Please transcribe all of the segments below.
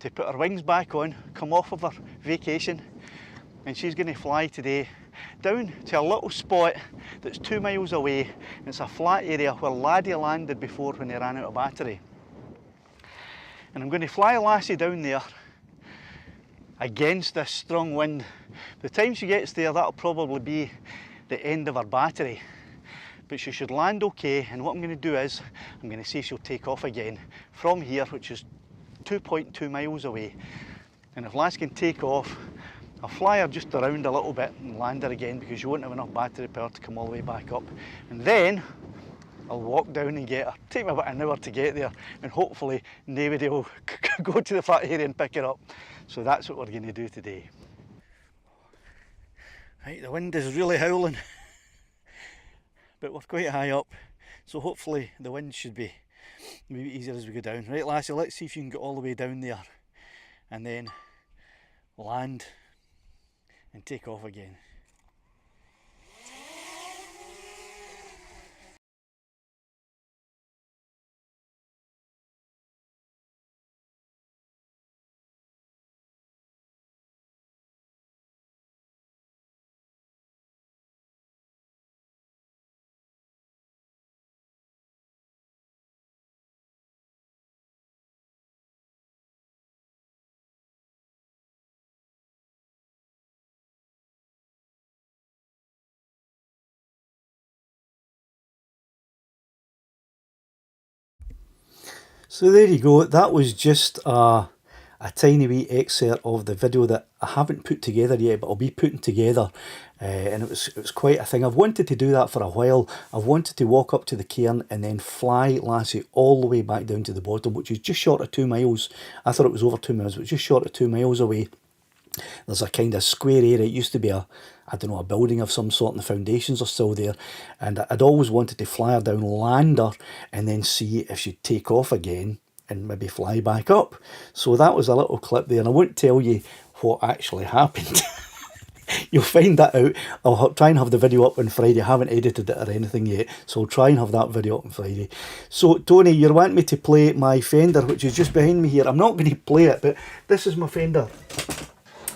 to put her wings back on, come off of her vacation, and she's going to fly today down to a little spot that's 2 miles away. It's a flat area where Laddie landed before when he ran out of battery. And I'm going to fly Lassie down there against this strong wind. By the time she gets there, that'll probably be the end of her battery. But she should land okay, and what I'm going to do is, I'm going to see if she'll take off again from here, which is 2.2 miles away. And if Lassie can take off, I'll fly her just around a little bit and land her again, because you won't have enough battery power to come all the way back up. And then I'll walk down and get her. Take me about an hour to get there, and hopefully nobody will go to the flat area and pick her up. So that's what we're going to do today. Right, the wind is really howling, but we're quite high up, so hopefully the wind should be maybe easier as we go down. Right, Lassie, let's see if you can get all the way down there and then land and take off again. So there you go, that was just a tiny wee excerpt of the video that I haven't put together yet, but I'll be putting together. And it was quite a thing. I've wanted to do that for a while. I've wanted to walk up to the cairn and then fly Lassie all the way back down to the bottom, which is just short of 2 miles. I thought it was over 2 miles, but just short of 2 miles away. There's a kind of square area. It used to be a building of some sort, and the foundations are still there. And I'd always wanted to fly her down, land her, and then see if she'd take off again and maybe fly back up. So that was a little clip there, and I won't tell you what actually happened. You'll find that out. I'll try and have the video up on Friday. I haven't edited it or anything yet, so I'll try and have that video up on Friday. So, Tony, you're wanting me to play my Fender, which is just behind me here. I'm not going to play it, but this is my Fender.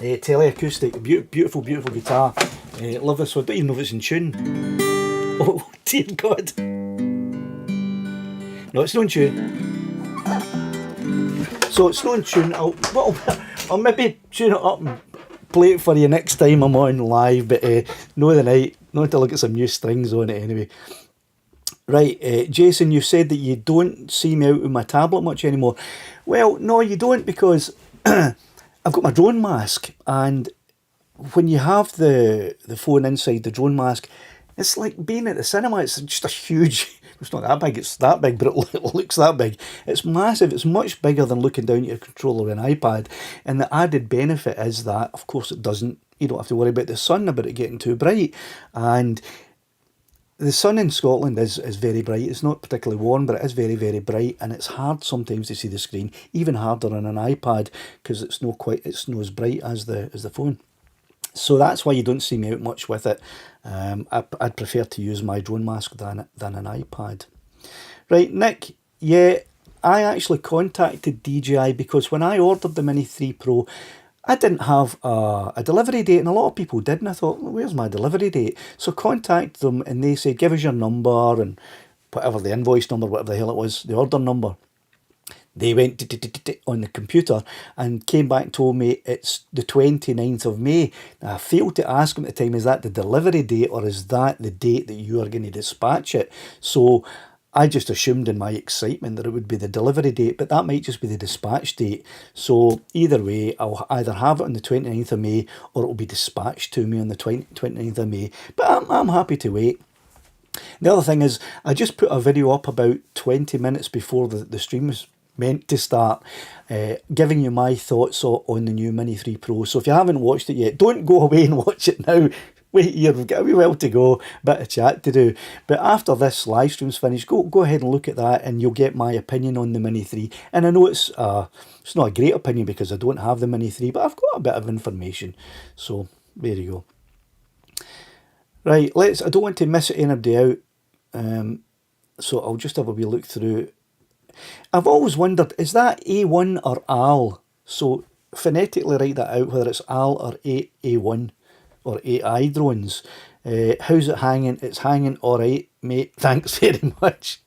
Teleacoustic, beautiful guitar. Love this one. Don't even know if it's in tune. Oh dear God! No, it's not in tune. So it's not in tune. I'll maybe tune it up and play it for you next time I'm on live. But no, the night, not until I get some new strings on it anyway. Right, Jason, you said that you don't see me out with my tablet much anymore. Well, no, you don't, because I've got my drone mask, and when you have the phone inside the drone mask, it's like being at the cinema. It's just a huge, it's not that big, it's that big, but it looks that big. It's massive. It's much bigger than looking down at your controller on an iPad. And the added benefit is that, of course, you don't have to worry about the sun, about it getting too bright. And the sun in Scotland is very bright. It's not particularly warm, but it is very, very bright, and it's hard sometimes to see the screen, even harder on an iPad, because it's not as bright as the phone. So that's why you don't see me out much with it. I'd prefer to use my drone mask than an iPad. Right, Nick, yeah, I actually contacted DJI because when I ordered the Mini 3 Pro, I didn't have a delivery date, and a lot of people did, and I thought, well, where's my delivery date? So contact them, and they say, give us your number, and whatever, the invoice number, whatever the hell it was, the order number. They went on the computer and came back and told me it's the 29th of May. Now, I failed to ask them at the time, is that the delivery date, or is that the date that you are going to dispatch it? So I just assumed in my excitement that it would be the delivery date, but that might just be the dispatch date. So either way, I'll either have it on the 29th of May, or it will be dispatched to me on the 29th of May. But I'm happy to wait. The other thing is, I just put a video up about 20 minutes before the stream was meant to start, giving you my thoughts on the new Mini 3 Pro. So if you haven't watched it yet, don't go away and watch it now. Wait here, we've got a wee while to go, bit of chat to do. But after this live stream's finished, go ahead and look at that, and you'll get my opinion on the Mini 3. And I know it's not a great opinion because I don't have the Mini 3, but I've got a bit of information. So there you go. Right, I don't want to miss anybody out, so I'll just have a wee look through. I've always wondered, is that A1 or AL? So phonetically write that out, whether it's AL or A1 or AI drones. How's it hanging? It's hanging all right, mate. Thanks very much.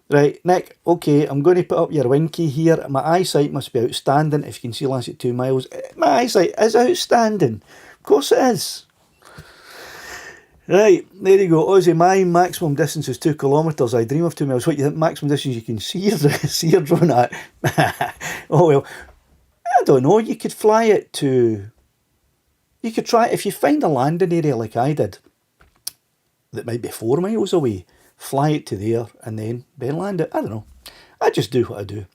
Right, Nick, okay, I'm going to put up your winky here. My eyesight must be outstanding. If you can see last at 2 miles. My eyesight is outstanding. Of course it is. Right, there you go. Aussie, my maximum distance is 2 kilometres. I dream of 2 miles. What, you think maximum distance you can see your, see your drone at? Oh, well, I don't know. You could fly it to... You could try, if you find a landing area like I did, that might be 4 miles away, fly it to there and then land it. I don't know. I just do what I do.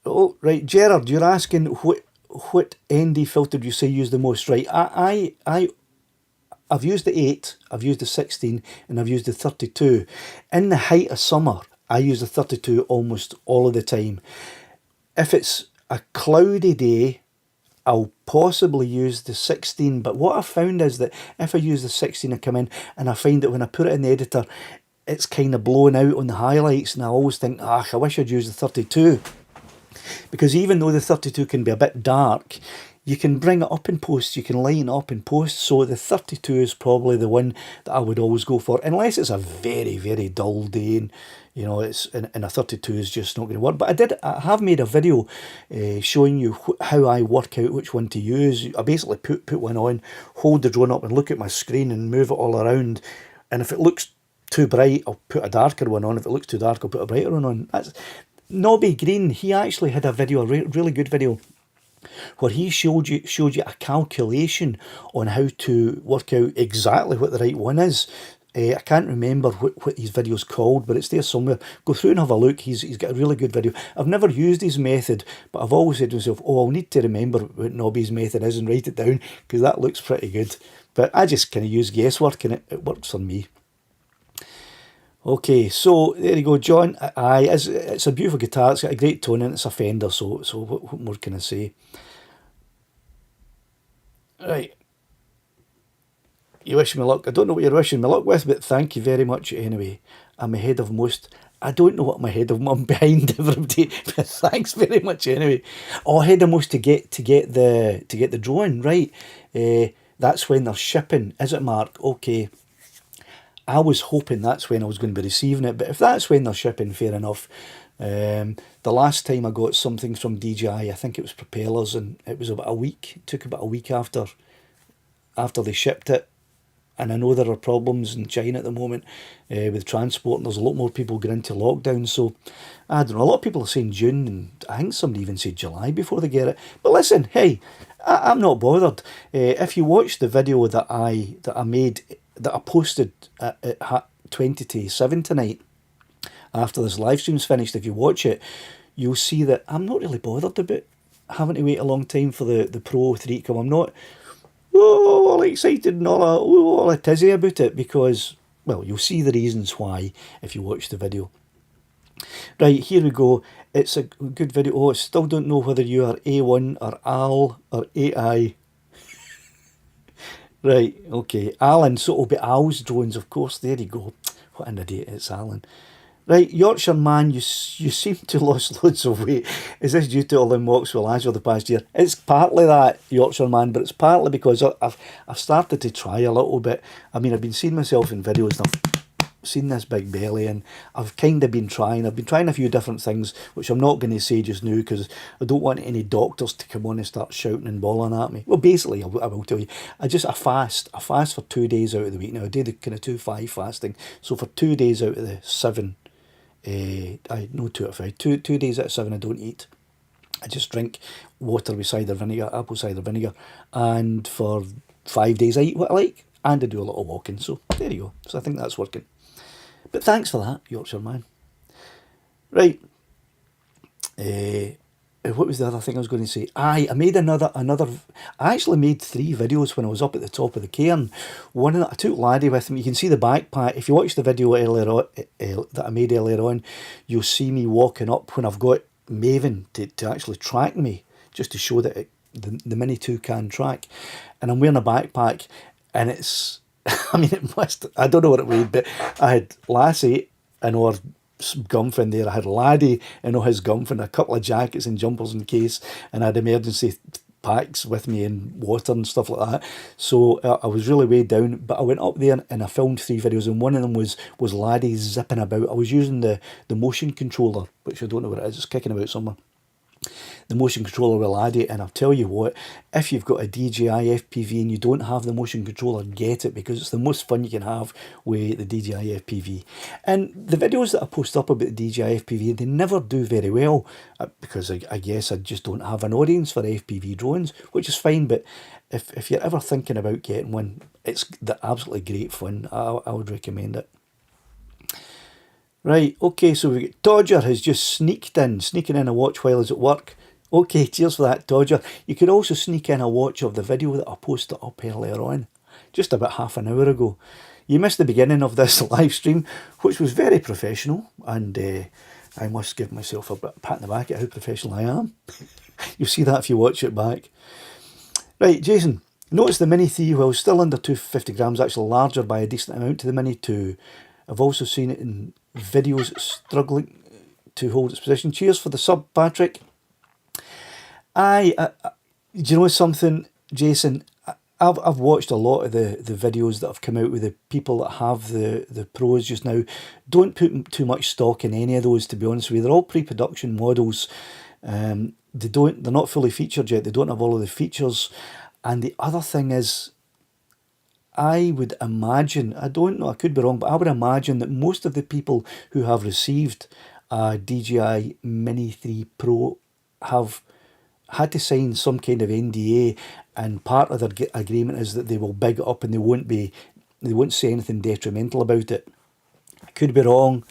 Oh, right, Gerard, you're asking what ND filter do you say you use the most? Right, I've used the 8, I've used the 16, and I've used the 32. In the height of summer, I use the 32 almost all of the time. If it's a cloudy day, I'll possibly use the 16, but what I found is that if I use the 16, I come in and I find that when I put it in the editor, it's kind of blown out on the highlights, and I always think, I wish I'd used the 32. Because even though the 32 can be a bit dark, you can bring it up in post, you can line it up in post, so the 32 is probably the one that I would always go for, unless it's a very, very dull day and, you know, it's and a 32 is just not going to work. But I have made a video showing you how I work out which one to use. I basically put one on, hold the drone up and look at my screen and move it all around, and if it looks too bright, I'll put a darker one on. If it looks too dark, I'll put a brighter one on. That's Nobby Green. He actually had a video, a really good video, where he showed you a calculation on how to work out exactly what the right one is. I can't remember what his video's called, but it's there somewhere. Go through and have a look. He's got a really good video. I've never used his method, but I've always said to myself, I'll need to remember what Nobby's method is and write it down, because that looks pretty good. But I just kind of use guesswork and it works for me. Okay, so there you go, John. Aye, it's a beautiful guitar. It's got a great tone and it's a Fender, so what more can I say? Right. You wish me luck. I don't know what you're wishing me luck with, but thank you very much anyway. I'm ahead of most. I don't know what I'm ahead of. I'm behind everybody, but thanks very much anyway. Oh, ahead of most to get the drone, right? That's when they're shipping, is it, Mark? Okay. I was hoping that's when I was going to be receiving it, but if that's when they're shipping, fair enough. The last time I got something from DJI, I think it was propellers, and it was about a week. It took about a week after they shipped it. And I know there are problems in China at the moment with transport, and there's a lot more people going into lockdown. So I don't know. A lot of people are saying June, and I think somebody even said July before they get it. But listen, hey, I'm not bothered. If you watch the video that I made, that I posted at 20 to 7 tonight, after this live stream's finished, if you watch it, you'll see that I'm not really bothered about having to wait a long time for the Pro 3 to come. I'm not all excited and all a tizzy about it, because, well, you'll see the reasons why if you watch the video. Right, here we go. It's a good video. Oh, I still don't know whether you are A1 or AL or AI. Right, okay. Alan, so it'll be Al's drones, of course. There you go. What an idiot, it's Alan. Right, Yorkshire man, you seem to have lost loads of weight. Is this due to all them walks with lads over the past year? It's partly that, Yorkshire man, but it's partly because I've started to try a little bit. I mean, I've been seeing myself in videos and I've seen this big belly, and I've kind of been trying. I've been trying a few different things, which I'm not going to say just now because I don't want any doctors to come on and start shouting and bawling at me. Well, basically, I will tell you, I fast for 2 days out of the week. Now, I do the kind of 2-5 fasting, so for 2 days out of the 7, no 2 out of 5, 2 days out of 7 I don't eat. I just drink water with cider vinegar, apple cider vinegar, and for 5 days I eat what I like, and I do a lot of walking. So there you go. So I think that's working. But thanks for that, Yorkshire man. Right. What was the other thing I was going to say? I made another. I actually made 3 videos when I was up at the top of the cairn. One of them, I took Laddie with me. You can see the backpack. If you watch the video earlier on, that I made earlier on, you'll see me walking up when I've got Maven to actually track me, just to show that the Mini 2 can track. And I'm wearing a backpack, and it's, I mean, it must, I don't know what it weighed, but I had Lassie in our Gumfin there. I had Laddie and all his Gumfin, a couple of jackets and jumpers in case, and I had emergency packs with me and water and stuff like that. So I was really way down, but I went up there and I filmed 3 videos, and one of them was Laddie zipping about. I was using the motion controller, which I don't know what it is. It's kicking about somewhere. The motion controller with Laddie, and I'll tell you what, if you've got a DJI FPV and you don't have the motion controller, get it, because it's the most fun you can have with the DJI FPV. And the videos that I post up about the DJI FPV, they never do very well, because I guess I just don't have an audience for FPV drones, which is fine, but if you're ever thinking about getting one, it's absolutely great fun. I would recommend it. Right, okay, so we got Dodger has just sneaking in a watch while he's at work. Okay, cheers for that, Dodger. You could also sneak in a watch of the video that I posted up earlier on, just about half an hour ago. You missed the beginning of this live stream, which was very professional, and I must give myself a pat in the back at how professional I am. You'll see that if you watch it back. Right, Jason, notice the Mini 3, while still under 250 grams, actually larger by a decent amount to the Mini 2. I've also seen it in videos struggling to hold its position. Cheers for the sub, Patrick. Do you know something, Jason? I've watched a lot of the videos that have come out with the people that have the pros just now. Don't put too much stock in any of those, to be honest with you. They're all pre-production models. They're not fully featured yet. They don't have all of the features. And the other thing is, I would imagine, I don't know, I could be wrong, but I would imagine that most of the people who have received a DJI Mini 3 Pro have had to sign some kind of NDA, and part of their agreement is that they will big it up and they won't say anything detrimental about it. I could be wrong.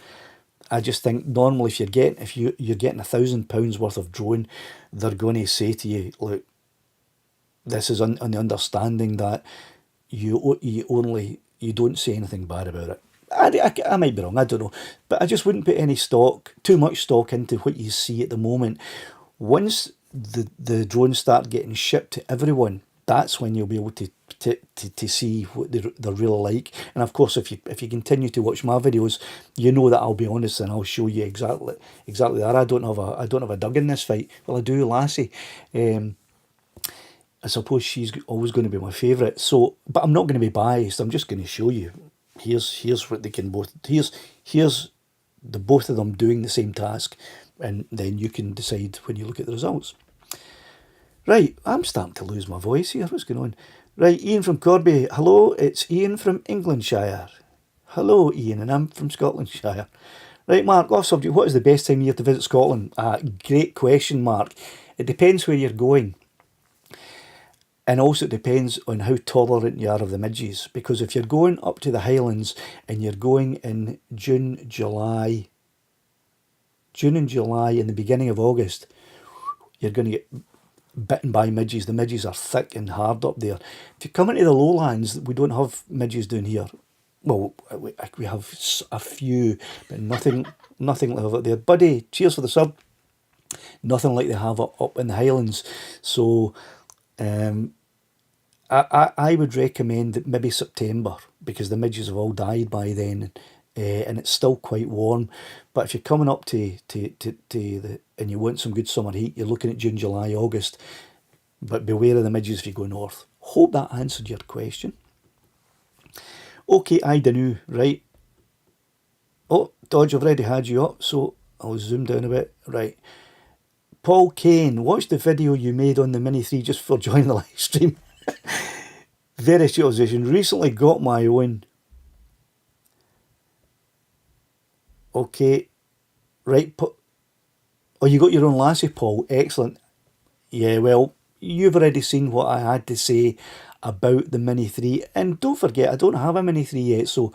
I just think normally if you're getting £1,000 worth of drone, they're going to say to you, look, this is on the understanding that you don't say anything bad about it. I might be wrong, I don't know, but I just wouldn't put too much stock into what you see at the moment. Once the drones start getting shipped to everyone, that's when you'll be able to see what they're really like. And of course, if you continue to watch my videos, you know that I'll be honest and I'll show you exactly that. I don't have a dog in this fight. Well, I do, Lassie. I suppose she's always going to be my favourite. So, but I'm not going to be biased. I'm just going to show you. Here's what they can both. Here's the both of them doing the same task, and then you can decide when you look at the results. Right, I'm starting to lose my voice here. What's going on? Right, Ian from Corby. Hello, it's Ian from Englandshire. Hello, Ian, and I'm from Scotlandshire. Right, Mark, off subject. What is the best time of year to visit Scotland? Great question, Mark. It depends where you're going. And also it depends on how tolerant you are of the midges. Because if you're going up to the Highlands and you're going in June and July and the beginning of August, you're going to get bitten by midges. The midges are thick and hard up there. If you come into the lowlands, we don't have midges down here. Well, we have a few, but nothing like they have up there. Buddy, cheers for the sub. Nothing like they have up in the Highlands. So I would recommend maybe September, because the midges have all died by then, and it's still quite warm. But if you're coming up to and you want some good summer heat, you're looking at June, July, August. But beware of the midges if you go north. Hope that answered your question. Okay, I dunno, right. Oh, Dodge, I've already had you up, so I'll zoom down a bit. Right. Paul Kane, watch the video you made on the Mini 3 just for joining the live stream. Very astute observation. Recently got my own. Okay. Right. Oh, you got your own Lassie, Paul. Excellent. Yeah, well, you've already seen what I had to say about the Mini 3. And don't forget, I don't have a Mini 3 yet, so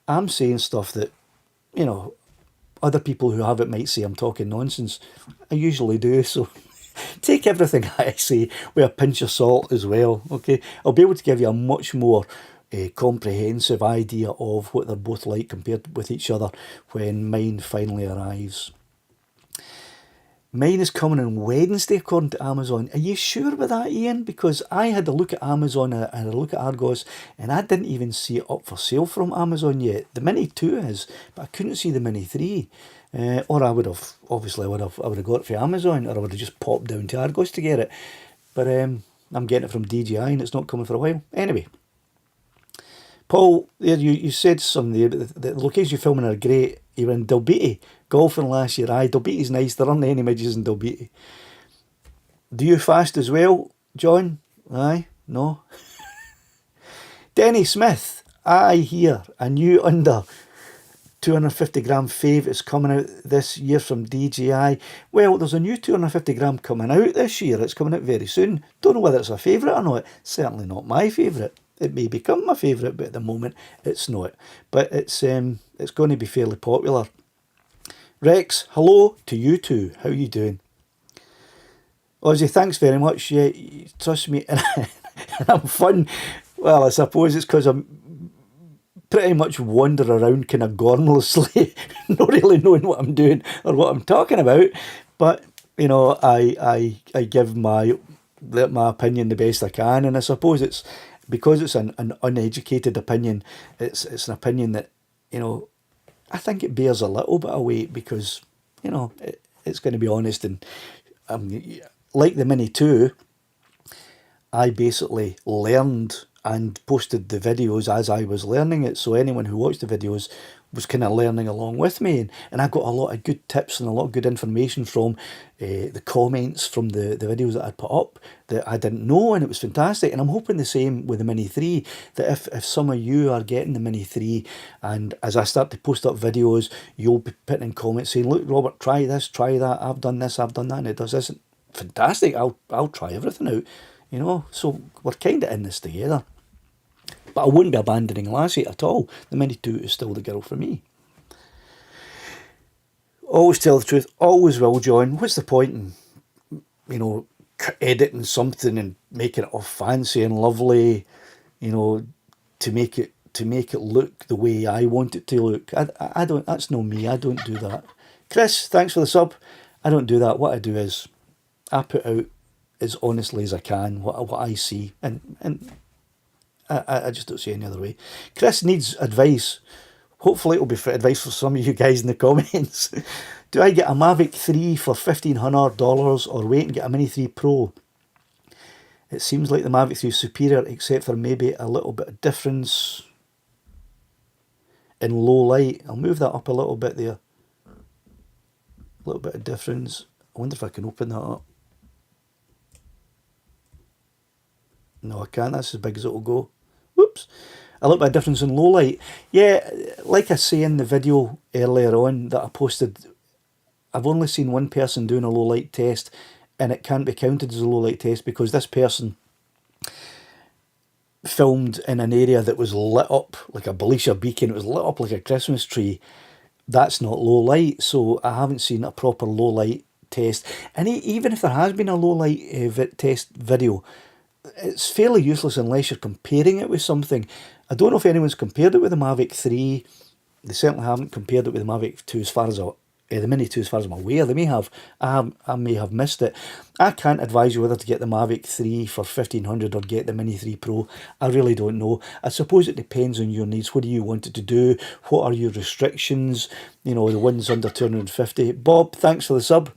I'm saying stuff that, you know, other people who have it might say I'm talking nonsense. I usually do, so take everything I say with a pinch of salt as well, okay? I'll be able to give you a much more comprehensive idea of what they're both like compared with each other when mine finally arrives. Mine is coming on Wednesday, according to Amazon. Are you sure about that, Ian? Because I had a look at Amazon and a look at Argos, and I didn't even see it up for sale from Amazon yet. The Mini 2 is, but I couldn't see the Mini 3. Or I would have, obviously, I would have got it from Amazon, or I would have just popped down to Argos to get it. But I'm getting it from DJI, and it's not coming for a while. Anyway, Paul, there you said something there. The locations you're filming are great. You were in Dalbeattie golfing last year. Aye, Dalbeattie's nice. There aren't any midges in Dalbeattie. Do you fast as well, John? Aye, no. Denny Smith, I hear a new under 250 gram fave is coming out this year from DJI. Well, there's a new 250 gram coming out this year. It's coming out very soon. Don't know whether it's a favourite or not. Certainly not my favourite. It may become my favourite, but at the moment it's not. But it's going to be fairly popular. Rex, hello to you too. How are you doing? Ozzy, thanks very much. Yeah, trust me, and I'm fun. Well, I suppose it's because I'm pretty much wander around kind of gormlessly, not really knowing what I'm doing or what I'm talking about. But, you know, I give my opinion the best I can, and I suppose it's because it's an uneducated opinion. It's an opinion that, you know, I think it bears a little bit of weight because, you know, it's going to be honest. And like the Mini 2, I basically learned and posted the videos as I was learning it. So anyone who watched the videos was kind of learning along with me. And I got a lot of good tips and a lot of good information from the comments from the videos that I'd put up that I didn't know, and it was fantastic. And I'm hoping the same with the Mini 3, that if some of you are getting the Mini 3, and as I start to post up videos, you'll be putting in comments saying, look, Robert, try this, try that, I've done this, I've done that, and it does this. Fantastic, I'll try everything out, you know. So we're kind of in this together. But I wouldn't be abandoning Lassie at all. The Mini 2 is still the girl for me. Always tell the truth. Always will, John. What's the point in, you know, editing something and making it all fancy and lovely, you know, to make it look the way I want it to look? I don't. That's no me. I don't do that. Chris, thanks for the sub. I don't do that. What I do is I put out as honestly as I can what I see, and I just don't see any other way. Chris needs advice. Hopefully it'll be advice for some of you guys in the comments. Do I get a Mavic 3 for $1,500 or wait and get a Mini 3 Pro? It seems like the Mavic 3 is superior, except for maybe a little bit of difference in low light. I'll move that up a little bit there. A little bit of difference. I wonder if I can open that up. No, I can't. That's as big as it'll go. Whoops. A little bit of difference in low light. Yeah, like I say in the video earlier on that I posted, I've only seen one person doing a low light test, and it can't be counted as a low light test because this person filmed in an area that was lit up like a Belisha beacon. It was lit up like a Christmas tree. That's not low light, so I haven't seen a proper low light test. And even if there has been a low light test video, it's fairly useless unless you're comparing it with something. I don't know if anyone's compared it with the Mavic 3. They certainly haven't compared it with the Mavic 2 as far as the Mini 2 as far as I'm aware. They may have. I may have missed it. I can't advise you whether to get the Mavic 3 for $1,500 or get the Mini 3 Pro. I really don't know. I suppose it depends on your needs. What do you want it to do? What are your restrictions? You know, the ones under 250. Bob, thanks for the sub.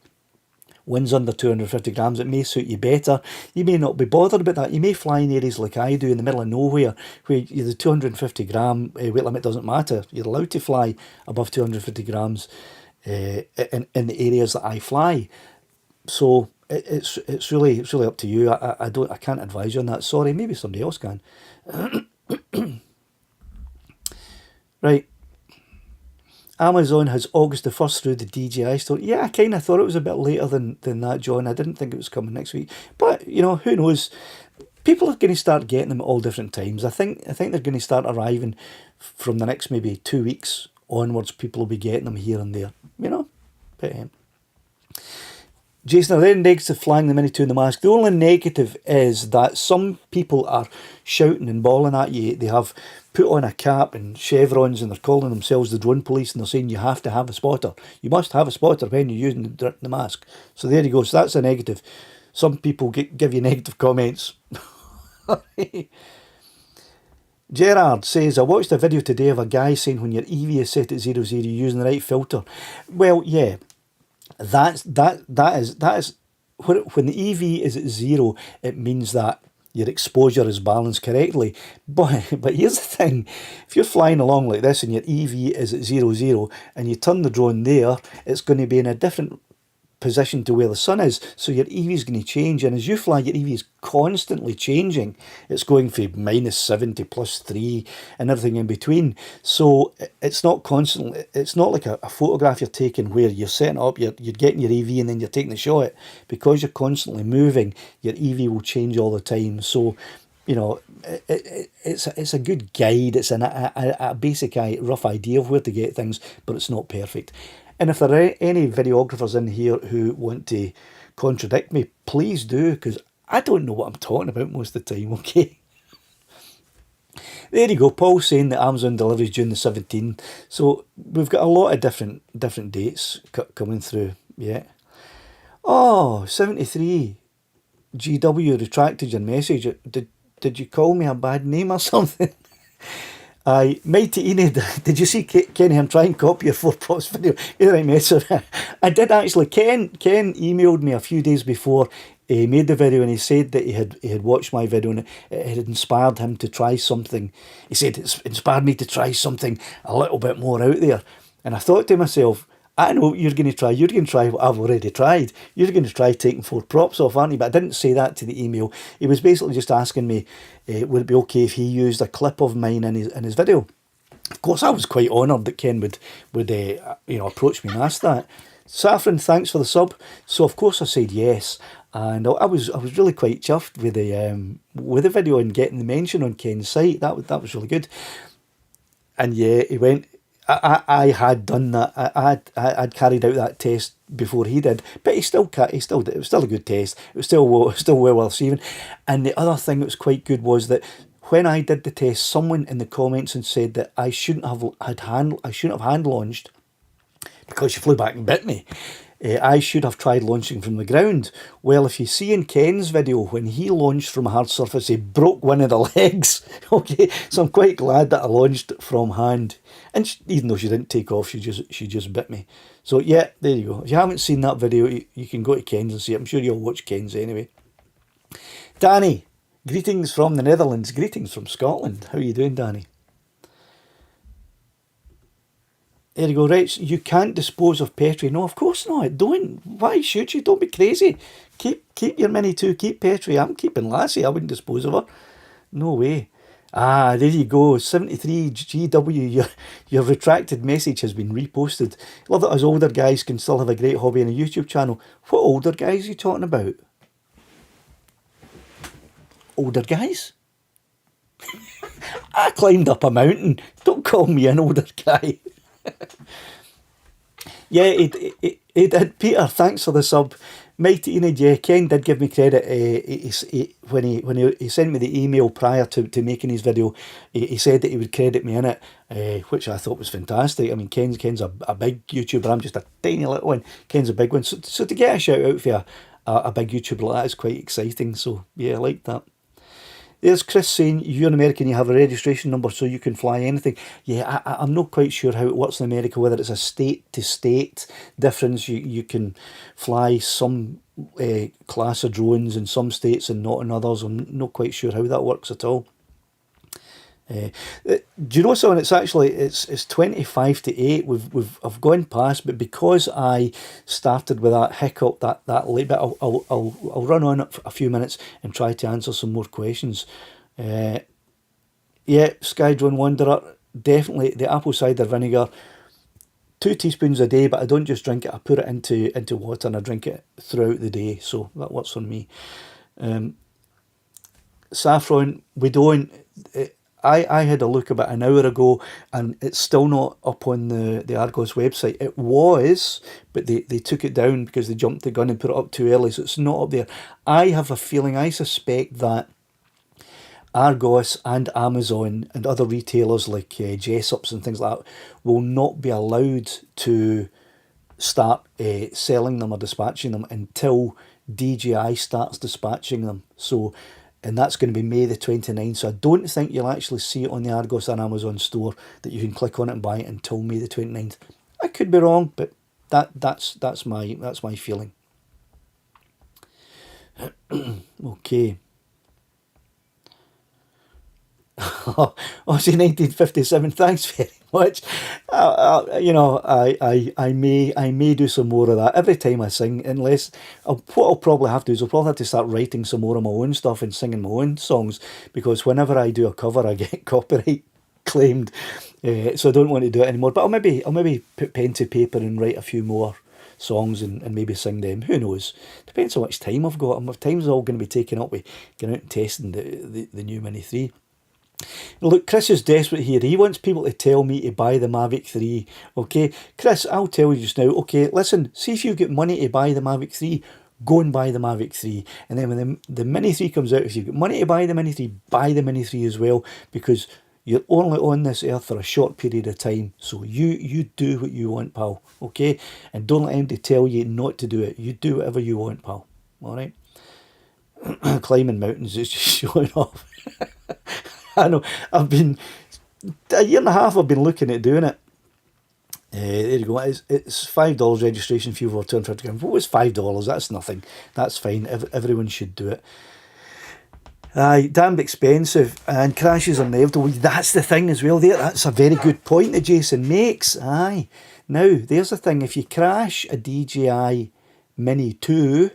Wins under 250 grams, it may suit you better. You may not be bothered about that. You may fly in areas like I do in the middle of nowhere where the 250 gram weight limit doesn't matter. You're allowed to fly above 250 grams in the areas that I fly. So it's really up to you. I can't advise you on that. Sorry, maybe somebody else can. Right. Amazon has August the 1st through the DJI store. Yeah, I kind of thought it was a bit later than that, John. I didn't think it was coming next week. But, you know, who knows? People are going to start getting them at all different times. I think they're going to start arriving from the next maybe 2 weeks onwards. People will be getting them here and there, you know. But, Jason, are there any negatives to flying the Mini 2 in the mask? The only negative is that some people are shouting and bawling at you. They have put on a cap and chevrons and they're calling themselves the drone police and they're saying you have to have a spotter. You must have a spotter when you're using the mask. So there you go. So that's a negative. Some people give you negative comments. Gerard says, I watched a video today of a guy saying when your EV is set at 00, you're using the right filter. Well, yeah, that is when the EV is at 0, it means that your exposure is balanced correctly. But here's the thing: if you're flying along like this and your EV is at 00 and you turn the drone there, it's going to be in a different position to where the sun is, so your EV is going to change, and as you fly, your EV is constantly changing. It's going from -70 +3 and everything in between, so it's not constantly, it's not like a photograph you're taking where you're setting up, you're getting your EV and then you're taking the shot. Because you're constantly moving, your EV will change all the time. So you know, it's a good guide. It's a basic rough idea of where to get things, but it's not perfect. And if there are any videographers in here who want to contradict me, please do, because I don't know what I'm talking about most of the time, okay? There you go, Paul saying that Amazon delivers June the 17th. So we've got a lot of different dates coming through, yeah. Oh, 73. GW retracted your message. Did you call me a bad name or something? Mighty Enid, did you see Kenny? I'm trying to copy your 4 props video. You're right, mate. So I did actually. Ken emailed me a few days before he made the video, and he said that he had watched my video and it had inspired him to try something. He said it's inspired me to try something a little bit more out there. And I thought to myself, I know what you're going to try. You're going to try what I've already tried. You're going to try taking 4 props off, aren't you? But I didn't say that to the email. He was basically just asking me, would it be okay if he used a clip of mine in his video? Of course, I was quite honoured that Ken would approach me and ask that. Saffron, thanks for the sub. So of course I said yes, and I was really quite chuffed with the video and getting the mention on Ken's site. That was really good. And yeah, he went. I had done that. I'd carried out that test before he did, but he still did. It was still a good test. It was still well worth receiving. And the other thing that was quite good was that when I did the test, someone in the comments had said that I shouldn't have hand launched because she flew back and bit me. I should have tried launching from the ground. Well, if you see in Ken's video, when he launched from a hard surface, he broke one of the legs. Okay, so I'm quite glad that I launched from hand. And even though she didn't take off, she just bit me. So yeah, there you go. If you haven't seen that video, you can go to Ken's and see it. I'm sure you'll watch Ken's anyway. Danny, greetings from the Netherlands. Greetings from Scotland. How are you doing, Danny? There you go, Rex. You can't dispose of Petrie. No, of course not. Don't. Why should you? Don't be crazy. Keep your Mini 2. Keep Petrie. I'm keeping Lassie. I wouldn't dispose of her. No way. Ah, there you go. 73 GW. Your retracted message has been reposted. Love that us older guys can still have a great hobby and a YouTube channel. What older guys are you talking about? Older guys? I climbed up a mountain. Don't call me an older guy. Yeah, he did. Peter, thanks for the sub. Mighty Enid, yeah, Ken did give me credit. When he sent me the email prior to making his video, he said that he would credit me in it, which I thought was fantastic. I mean, Ken's a big YouTuber. I'm just a tiny little one. Ken's a big one. So to get a shout out for a big YouTuber like that is quite exciting. So yeah, I like that. There's Chris saying, you're in America and you have a registration number so you can fly anything. Yeah, I'm not quite sure how it works in America, whether it's a state-to-state difference. You can fly some class of drones in some states and not in others. I'm not quite sure how that works at all. Do you know something? It's 25 to 8. I've gone past, but because I started with that hiccup that late bit, I'll run on a few minutes and try to answer some more questions. Yeah, Skydrone Wanderer, definitely the apple cider vinegar. 2 teaspoons a day, but I don't just drink it. I put it into water and I drink it throughout the day, so that works on me. Saffron, we don't. I had a look about an hour ago and it's still not up on the Argos website. It was, but they took it down because they jumped the gun and put it up too early, so it's not up there. I have a feeling, I suspect that Argos and Amazon and other retailers like Jessups and things like that will not be allowed to start selling them or dispatching them until DJI starts dispatching them. So and that's going to be May the 29th. So I don't think you'll actually see it on the Argos and Amazon store that you can click on it and buy it until May the 29th. I could be wrong, but that's my feeling. Okay. Oh, see, 1957. Thanks very much. I may do some more of that every time I sing. Unless what I'll probably have to do is I'll probably have to start writing some more of my own stuff and singing my own songs, because whenever I do a cover, I get copyright claimed. So I don't want to do it anymore. But I'll maybe put pen to paper and write a few more songs and maybe sing them. Who knows? Depends how much time I've got. My time's all going to be taken up with getting out and testing the new Mini 3. Look, Chris is desperate here. He wants people to tell me to buy the Mavic 3. Okay, Chris, I'll tell you just now. Okay, listen, see if you get money to buy the Mavic 3, go and buy the Mavic 3. And then when the Mini 3 comes out, if you've got money to buy the Mini 3, buy the Mini 3 as well, because you're only on this earth for a short period of time. So you do what you want, pal. Okay? And don't let anybody tell you not to do it. You do whatever you want, pal. All right? Climbing mountains is just showing off. I know. I've been a year and a half. I've been looking at doing it. There you go. It's $5 registration fee for £250. What was $5? That's nothing. That's fine. Everyone should do it. Aye, damned expensive, and crashes are inevitable. That's the thing as well. There, that's a very good point that Jason makes. Aye. Now there's the thing. If you crash a DJI Mini 2.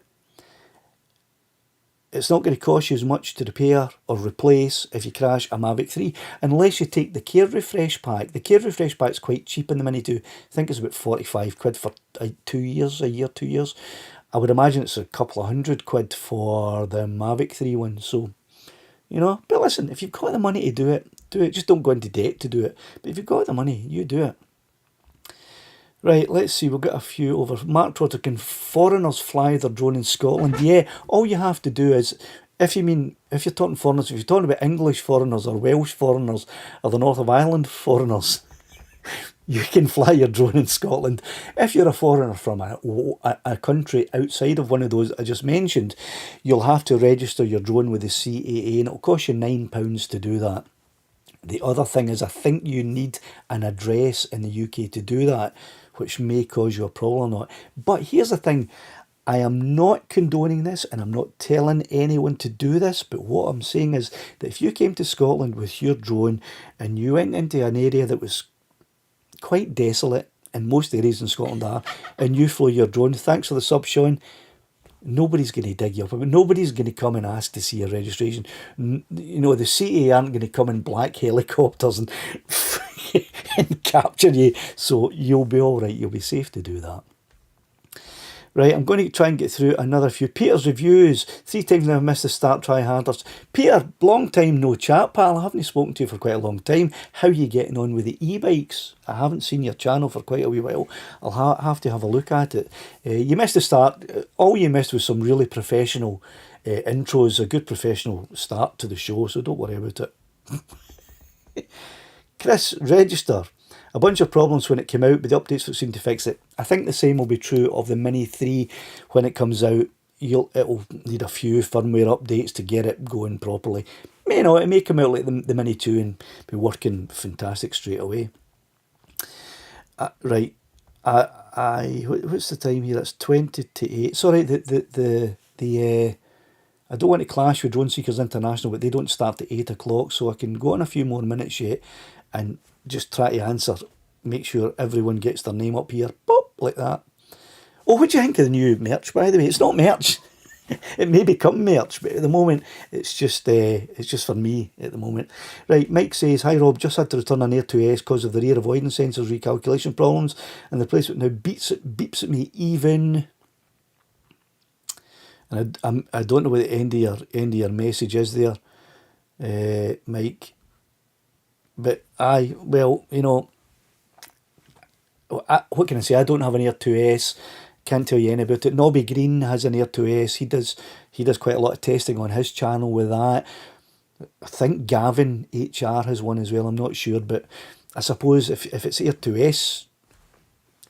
It's not going to cost you as much to repair or replace if you crash a Mavic 3, unless you take the Care Refresh Pack. The Care Refresh Pack's quite cheap in the Mini 2. I think it's about 45 quid for 2 years, a year, 2 years. I would imagine it's a couple of £100 for the Mavic 3 one. So, but listen, if you've got the money to do it, do it. Just don't go into debt to do it. But if you've got the money, you do it. Right, let's see, we'll get a few over. Mark Trotter, can foreigners fly their drone in Scotland? Yeah, all you have to do is, if you're talking foreigners, if you're talking about English foreigners or Welsh foreigners or the North of Ireland foreigners, you can fly your drone in Scotland. If you're a foreigner from a country outside of one of those I just mentioned, you'll have to register your drone with the CAA, and it'll cost you £9 to do that. The other thing is, I think you need an address in the UK to do that, which may cause you a problem or not. But here's the thing, I am not condoning this and I'm not telling anyone to do this, but what I'm saying is that if you came to Scotland with your drone and you went into an area that was quite desolate, and most areas in Scotland are, and you flew your drone, thanks for the sub, Sean, nobody's going to dig you up. Nobody's going to come and ask to see your registration. The CAA aren't going to come in black helicopters and, and capture you. So you'll be all right. You'll be safe to do that. Right, I'm going to try and get through another few. Peter's reviews. 3 times now I've missed the start, try harders. Peter, long time no chat, pal. I haven't spoken to you for quite a long time. How are you getting on with the e-bikes? I haven't seen your channel for quite a wee while. I'll have to have a look at it. You missed the start. All you missed was some really professional intros, a good professional start to the show, so don't worry about it. Chris, register. A bunch of problems when it came out, but the updates seem to fix it. I think the same will be true of the Mini 3 when it comes out. It'll need a few firmware updates to get it going properly. It may come out like the Mini 2 and be working fantastic straight away. Right. What's the time here? It's 20 to 8. Sorry, I don't want to clash with Drone Seekers International, but they don't start at 8 o'clock, so I can go on a few more minutes yet and just try to answer, make sure everyone gets their name up here, pop, like that. Oh, what do you think of the new merch, by the way? It's not merch. It may become merch, but at the moment, it's just for me at the moment. Right, Mike says, hi Rob, just had to return an Air 2S because of the rear avoidance sensors recalculation problems, and the replacement now beeps at me even. And I don't know what the end of your message is there, Mike. But what can I say? I don't have an Air 2S. Can't tell you any about it. Nobby Green has an Air 2S. He does quite a lot of testing on his channel with that. I think Gavin HR has one as well. I'm not sure, but I suppose if it's Air 2S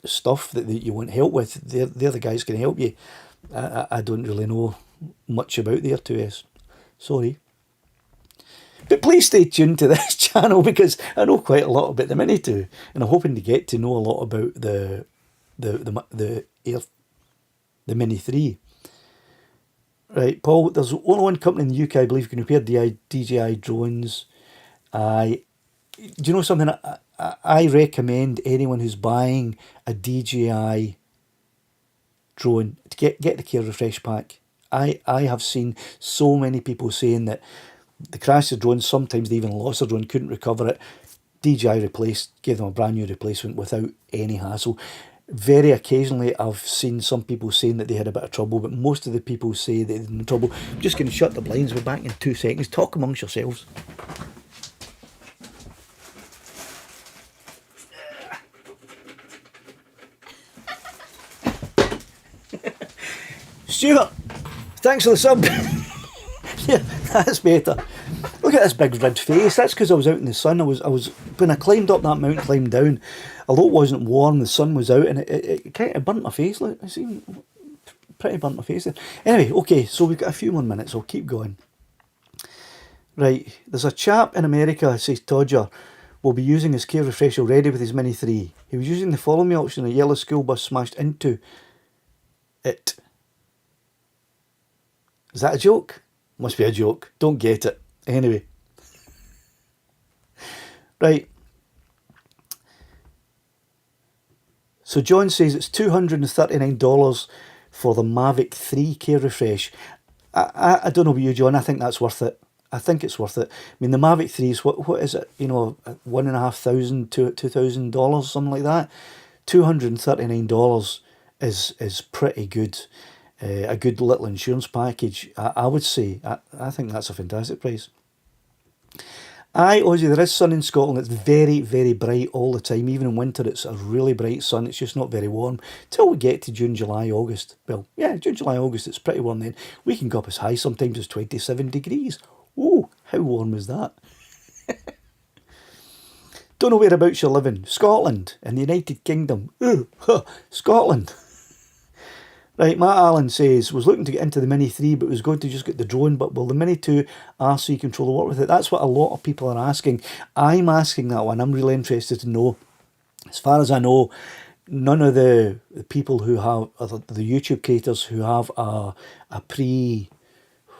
stuff that you want help with, they're the guys can help you. I don't really know much about the Air 2S. Sorry. But please stay tuned to this channel because I know quite a lot about the Mini 2, and I'm hoping to get to know a lot about the Mini 3. Right, Paul, there's only one company in the UK, I believe, can repair DJI drones. Do you know something? I recommend anyone who's buying a DJI drone to get the Care Refresh pack. I have seen so many people saying that they crashed the drone, sometimes they even lost their drone, couldn't recover it. DJI gave them a brand new replacement without any hassle. Very occasionally I've seen some people saying that they had a bit of trouble, but most of the people say they had no trouble. I'm just going to shut the blinds. We're back in 2 seconds. Talk amongst yourselves. Stuart, thanks for the sub. Yeah, that's better. Look at this big red face. That's because I was out in the sun. I was when I climbed up that mountain, climbed down. Although it wasn't warm, the sun was out, and it kind of burnt my face. Look, it seemed pretty burnt my face there. Anyway, okay, so we've got a few more minutes. I'll keep going. Right, there's a chap in America, says Todger, will be using his Care Refresh already with his Mini 3. He was using the follow me option. A yellow school bus smashed into it. Is that a joke? Must be a joke. Don't get it. Anyway. Right. So John says it's $239 for the Mavic 3 Care Refresh. I don't know about you, John. I think that's worth it. I think it's worth it. I mean, the Mavic 3 is, what is it? You know, $1,500 to $2,000, something like that. $239 is pretty good. A good little insurance package, I would say. I think that's a fantastic price. Ozzy, there is sun in Scotland. It's very, very bright all the time. Even in winter, it's a really bright sun. It's just not very warm till we get to June, July, August. Well, yeah, June, July, August, it's pretty warm then. We can go up as high sometimes as 27 degrees. Oh, how warm is that? Don't know whereabouts you're living. Scotland, in the United Kingdom. Ooh, Scotland. Right, Matt Allen says, was looking to get into the Mini 3, but was going to just get the drone, but will the Mini 2 RC controller work with it? That's what a lot of people are asking. I'm asking that one. I'm really interested to know. As far as I know, none of the people who have, the YouTube creators who have a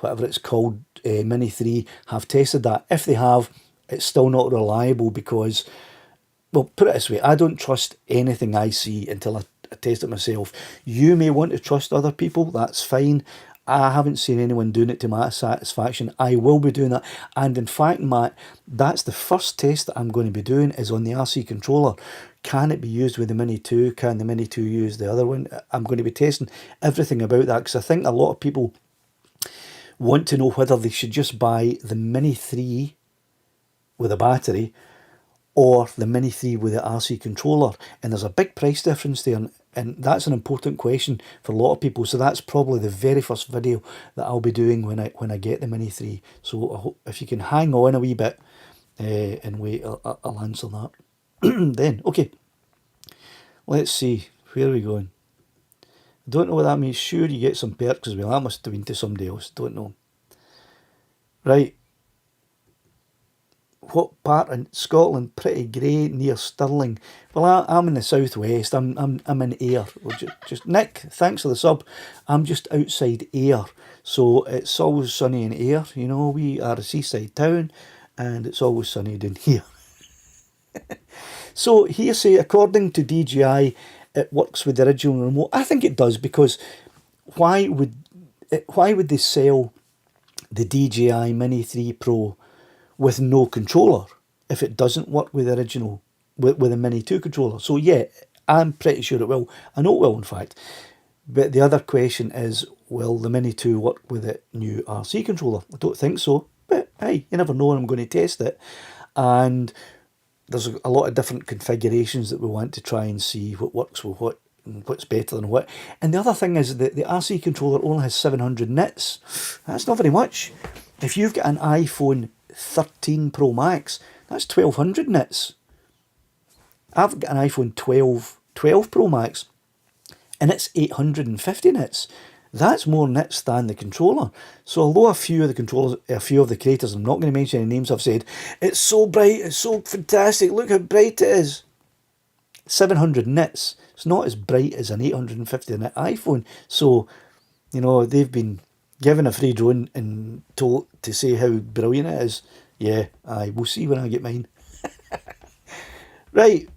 whatever it's called, Mini 3, have tested that. If they have, it's still not reliable because, well, put it this way, I don't trust anything I see until I test it myself. You may want to trust other people, that's fine. I haven't seen anyone doing it to my satisfaction. I will be doing that. And in fact, Matt, that's the first test that I'm going to be doing is on the RC controller. Can it be used with the Mini 2? Can the Mini 2 use the other one? I'm going to be testing everything about that because I think a lot of people want to know whether they should just buy the Mini 3 with a battery or the Mini 3 with the RC controller. And there's a big price difference there, and that's an important question for a lot of people. So that's probably the very first video that I'll be doing when I get the Mini 3. So I hope if you can hang on a wee bit and wait, I'll answer that. Then, okay, let's see, where are we going? I don't know what that means. Sure, you get some perks as well. That must have been to somebody else, don't know. Right. What part in Scotland? Pretty grey near Stirling. Well, I'm in the southwest. I'm in Ayr. Just Nick, thanks for the sub. I'm just outside Ayr, so it's always sunny in Ayr. You know, we are a seaside town, and it's always sunny down here. So here say, according to DJI, it works with the original remote. I think it does because why would they sell the DJI Mini 3 Pro with no controller if it doesn't work with the original, with a Mini 2 controller? So yeah, I'm pretty sure it will. I know it will, in fact. But the other question is, will the Mini 2 work with a new RC controller? I don't think so. But hey, you never know, and I'm going to test it. And there's a lot of different configurations that we want to try and see what works with what and what's better than what. And the other thing is that the RC controller only has 700 nits. That's not very much. If you've got an iPhone 13 Pro Max, that's 1200 nits. I've got an iPhone 12 Pro Max and it's 850 nits. That's more nits than the controller. So although a few of the creators, I'm not going to mention any names, have said, it's so bright, it's so fantastic, look how bright it is. 700 nits. It's not as bright as an 850 nit iPhone. So, they've been given a free drone and told to say how brilliant it is. Yeah, we'll see when I get mine. Right.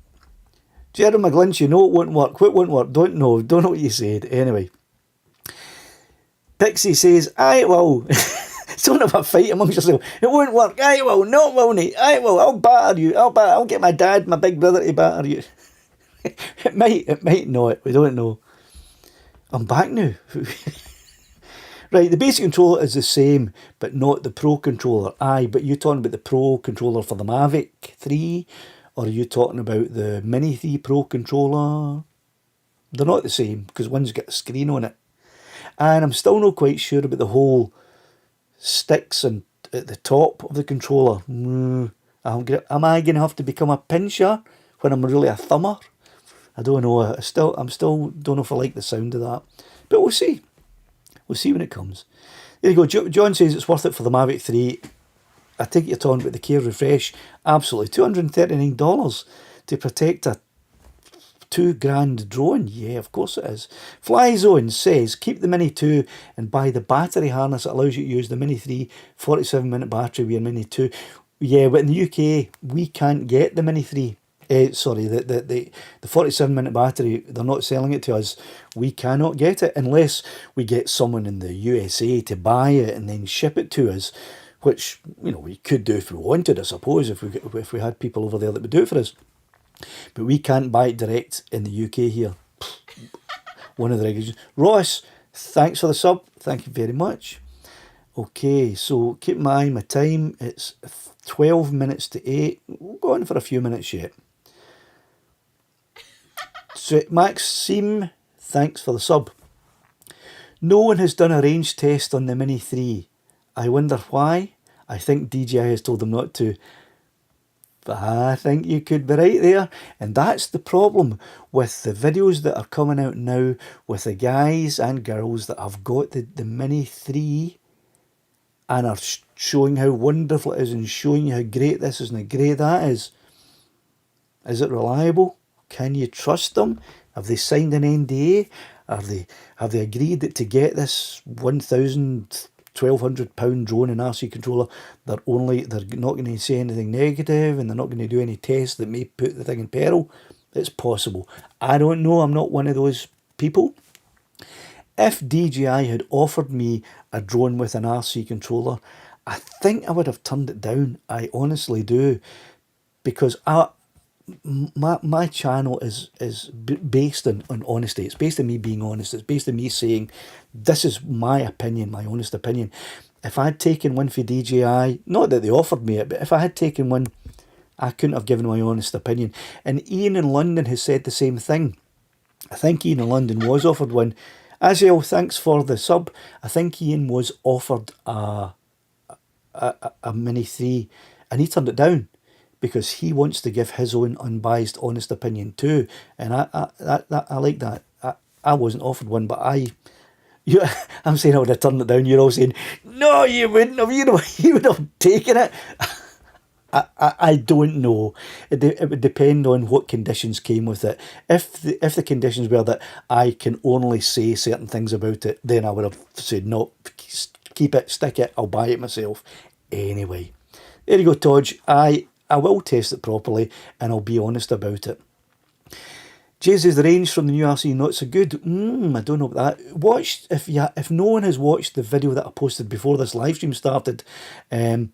Jerry McGlinch, it won't work. What won't work? Don't know what you said. Anyway. Pixie says, aye, well, don't have a fight amongst yourself. It won't work. Aye, well, no, it won't. Aye, well, I'll batter you. I'll get my dad, my big brother to batter you. It might not. We don't know. I'm back now. Right, the basic controller is the same, but not the Pro controller. Aye, but you're talking about the Pro controller for the Mavic 3, or are you talking about the Mini 3 Pro controller? They're not the same, because one's got a screen on it. And I'm still not quite sure about the whole sticks and at the top of the controller. Am I going to have to become a pincher when I'm really a thumber? I don't know. I'm still don't know if I like the sound of that. But we'll see. We'll see when it comes. There you go. John says it's worth it for the Mavic 3. I think you're talking about the Care Refresh. Absolutely. $239 to protect a $2,000 drone. Yeah, of course it is. Flyzone says keep the Mini 2 and buy the battery harness that allows you to use the Mini 3 47-minute battery with your Mini 2. Yeah, but in the UK we can't get the Mini 3. The 47-minute battery, they're not selling it to us. We cannot get it unless we get someone in the USA to buy it and then ship it to us, which we could do if we wanted, I suppose, if we had people over there that would do it for us. But we can't buy it direct in the UK here. One of the regulations. Ross, thanks for the sub. Thank you very much. Okay, so keep in mind my time. It's 12 minutes to 8. We'll go on for a few minutes yet. So Maxime, thanks for the sub. No one has done a range test on the Mini 3. I wonder why. I think DJI has told them not to. But I think you could be right there. And that's the problem with the videos that are coming out now with the guys and girls that have got the Mini 3 and are showing how wonderful it is and showing you how great this is and how great that is. Is it reliable? Can you trust them? Have they signed an NDA? Have they agreed that to get this £1,200 drone and RC controller, they're not going to say anything negative and they're not going to do any tests that may put the thing in peril? It's possible. I don't know. I'm not one of those people. If DJI had offered me a drone with an RC controller, I think I would have turned it down. I honestly do, because my channel is based on honesty. It's based on me being honest. It's based on me saying, this is my opinion, my honest opinion. If I had taken one for DJI, not that they offered me it, but if I had taken one, I couldn't have given my honest opinion. And Ian in London has said the same thing. I think Ian in London was offered one. Aziel, thanks for the sub. I think Ian was offered a Mini 3 and he turned it down, because he wants to give his own unbiased, honest opinion too. And I like that. I wasn't offered one, but I'm saying I would have turned it down. You're all saying, no, you wouldn't have. You would have taken it. I don't know. It would depend on what conditions came with it. If the conditions were that I can only say certain things about it, then I would have said, no, keep it, stick it, I'll buy it myself. Anyway, there you go, Todge. I will test it properly and I'll be honest about it. Jay says the range from the new RC not so good. I don't know about that. If no one has watched the video that I posted before this live stream started, oh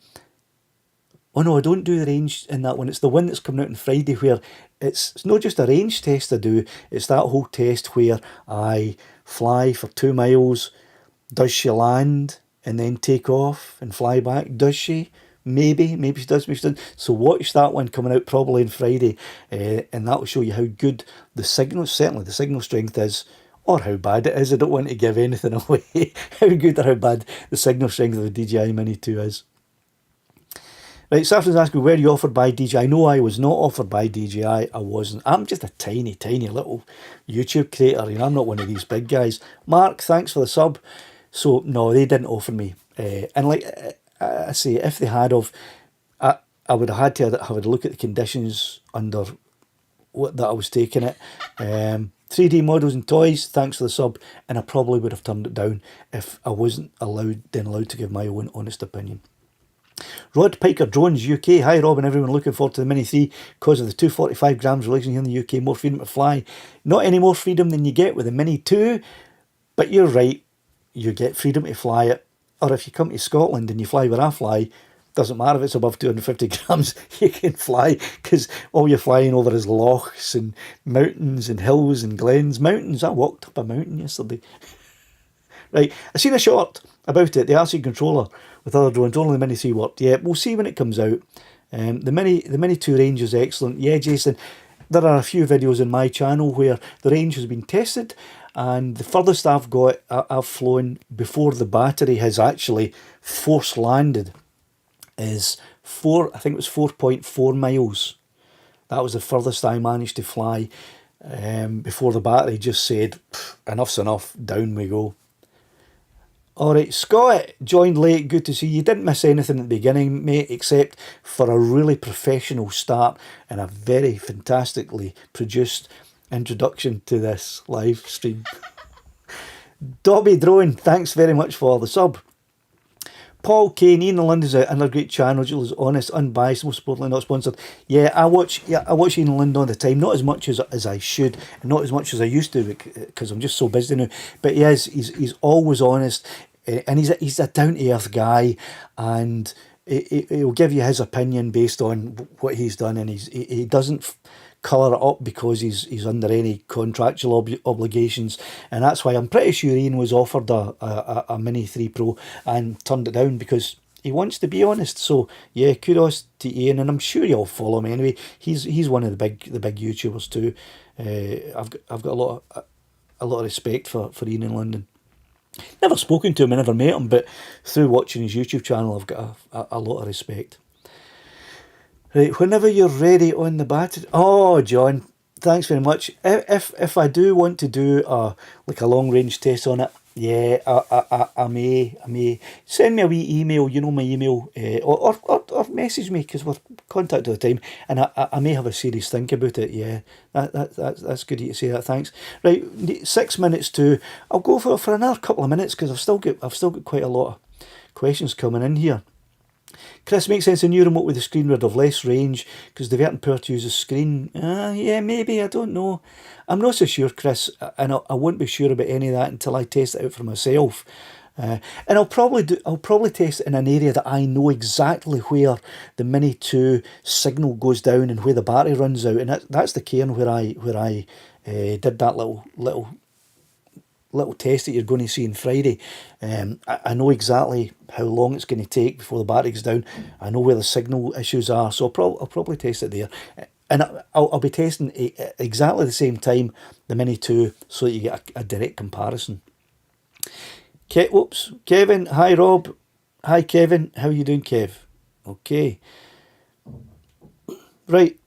no, I don't do the range in that one. It's the one that's coming out on Friday where it's not just a range test I do. It's that whole test where I fly for 2 miles. Does she land and then take off and fly back? Does she? Maybe she does, maybe she doesn't. So watch that one coming out probably on Friday, and that will show you how good the signal strength is, or how bad it is. I don't want to give anything away. How good or how bad the signal strength of the DJI Mini 2 is. Right, Saffron's asking, were you offered by DJI? No, I was not offered by DJI. I wasn't. I'm just a tiny, tiny little YouTube creator. You know, I'm not one of these big guys. Mark, thanks for the sub. So, no, they didn't offer me. And like I say, if they had of, I would have had to have a look at the conditions under what that I was taking it. 3D models and toys, thanks for the sub. And I probably would have turned it down if I wasn't allowed to give my own honest opinion. Rod Piker Drones UK. Hi Rob and everyone, looking forward to the Mini 3 because of the 245 grams releasing here in the UK. More freedom to fly. Not any more freedom than you get with the Mini 2, but you're right, you get freedom to fly it. Or if you come to Scotland and you fly where I fly, doesn't matter if it's above 250 grams, you can fly, because all you're flying over is lochs and mountains and hills and glens. Mountains, I walked up a mountain yesterday. Right, I seen a short about it, the RC controller with other drones, only the Mini 3 worked. Yeah, we'll see when it comes out. The Mini 2 range is excellent. Yeah, Jason, there are a few videos in my channel where the range has been tested, and the furthest I've flown before the battery has actually force landed is I think it was 4.4 miles. That was the furthest I managed to fly before the battery just said, enough's enough, down we go. Alright, Scott joined late, good to see you. Didn't miss anything at the beginning, mate, except for a really professional start and a very fantastically produced introduction to this live stream. Dobby Drone, thanks very much for the sub. Paul Kane, Ian Lund is another great channel. Jules, honest, unbiased, most importantly not sponsored. Yeah, I watch Ian Lund all the time. Not as much as I should, and not as much as I used to, because I'm just so busy now. But he's always honest, and he's a down to earth guy, and he'll give you his opinion based on what he's done, and he doesn't colour it up because he's under any contractual obligations, and that's why I'm pretty sure Ian was offered a Mini 3 Pro and turned it down because he wants to be honest. So yeah, kudos to Ian, and I'm sure you'll follow him anyway. He's one of the big YouTubers too. I've got a lot of respect for Ian in London. Never spoken to him, I never met him, but through watching his YouTube channel, I've got a lot of respect. Right, whenever you're ready on the battery. Oh, John, thanks very much. If I do want to do a long range test on it, yeah, I may send me a wee email. You know my email, or message me, because we're contact all the time, and I may have a serious think about it. Yeah, that's good of you to say that. Thanks. Right, 6 minutes to. I'll go for another couple of minutes because I've still got quite a lot of questions coming in here. Chris, makes sense. A new remote with the screen would have less range because the diverting power to use the screen. Yeah, maybe, I don't know. I'm not so sure, Chris, and I won't be sure about any of that until I test it out for myself. And I'll probably test it in an area that I know exactly where the Mini 2 signal goes down and where the battery runs out, and that's the cairn where I did that little test that you're going to see on Friday. I know exactly how long it's going to take before the battery goes down. I know where the signal issues are, so I'll probably test it there. And I'll be testing exactly the same time the Mini 2 so that you get a direct comparison. Whoops, Kevin, hi Rob. Hi Kevin, how are you doing, Kev? Okay. Right.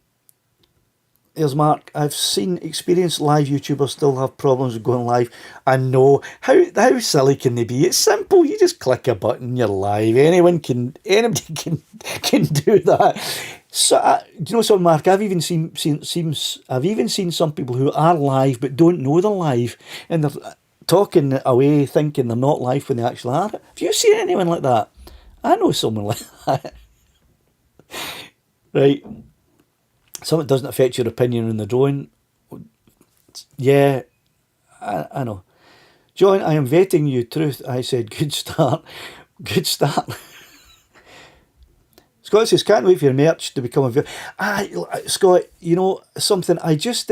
There's Mark. I've seen experienced live YouTubers still have problems with going live. I know. How silly can they be? It's simple. You just click a button, you're live. Anybody can do that. So do you know something, Mark? I've even seen some people who are live but don't know they're live, and they're talking away thinking they're not live when they actually are. Have you seen anyone like that? I know someone like that. Right. Something doesn't affect your opinion on the drone. Yeah, I know. John, I am vetting you. Truth, I said. Good start. Good start. Scott says, can't wait for your merch to become a... Scott, you know something? I just...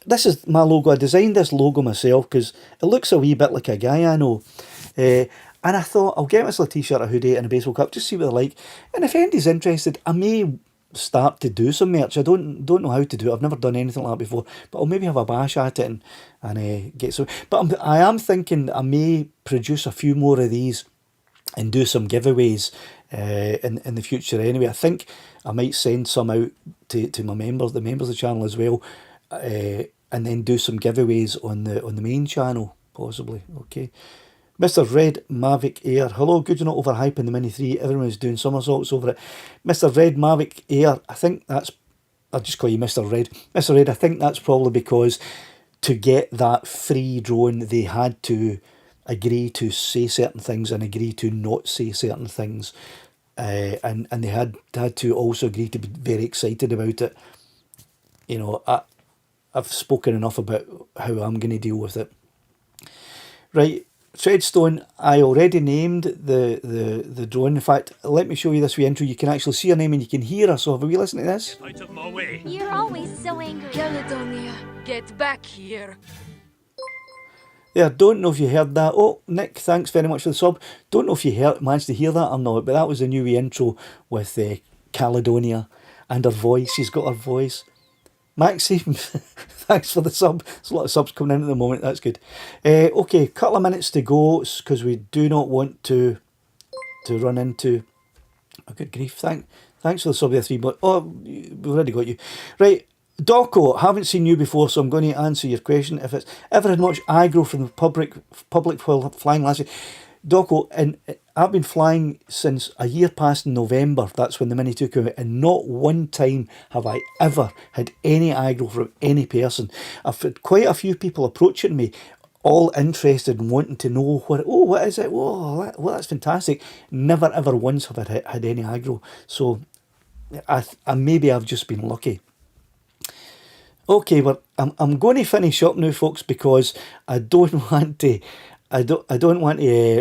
This is my logo. I designed this logo myself because it looks a wee bit like a guy I know. And I thought, I'll get myself a t-shirt, a hoodie and a baseball cap, just see what they're like. And if anybody's interested, I may start to do some merch. I don't know how to do it. I've never done anything like that before, but I'll maybe have a bash at it and get some. But I am thinking I may produce a few more of these and do some giveaways in the future anyway. I think I might send some out to my members, the members of the channel as well, and then do some giveaways on the main channel, possibly. Okay. Mr. Red Mavic Air. Hello, good you're not overhyping the Mini 3. Everyone is doing somersaults over it. Mr. Red Mavic Air. I think that's... I'll just call you Mr. Red. Mr. Red, I think that's probably because to get that free drone, they had to agree to say certain things and agree to not say certain things. And they had to also agree to be very excited about it. You know, I've spoken enough about how I'm going to deal with it. Right, Treadstone, I already named the drone. In fact, let me show you this wee intro. You can actually see her name and you can hear her. So have a wee listen to this. Out of my way. You're always so angry. Caledonia, get back here. There, don't know if you heard that. Oh, Nick, thanks very much for the sub. Don't know if you managed to hear that or not, but that was a new wee intro with Caledonia and her voice. She's got her voice. Maxime, thanks for the sub. There's a lot of subs coming in at the moment. That's good. Okay, couple of minutes to go because we do not want to run into... Oh, good grief. Thanks for the sub there, 3. But oh, we've already got you. Right. Doco, haven't seen you before, so I'm going to answer your question. If it's ever had much aggro from the public while flying last year. Doco, and I've been flying since a year past in November. That's when the Mini 2 came out, and not one time have I ever had any aggro from any person. I've had quite a few people approaching me, all interested and wanting to know what is it? Oh, that's fantastic. Never ever once have I had any aggro. So I maybe I've just been lucky. Okay, but I'm going to finish up now, folks, because I don't want to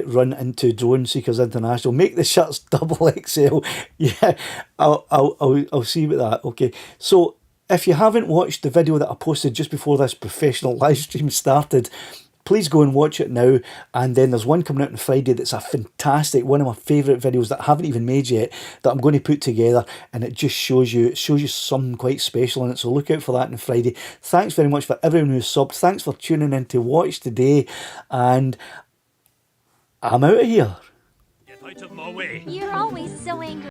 run into Drone Seekers International. Make the shirts double XL. Yeah, I'll see about that. Okay, so if you haven't watched the video that I posted just before this professional live stream started, please go and watch it now. And then there's one coming out on Friday that's a fantastic, one of my favourite videos that I haven't even made yet, that I'm going to put together, and it just shows you something quite special in it. So look out for that on Friday. Thanks very much for everyone who's subbed. Thanks for tuning in to watch today, and I'm out of here. Get out of my way. You're always so angry.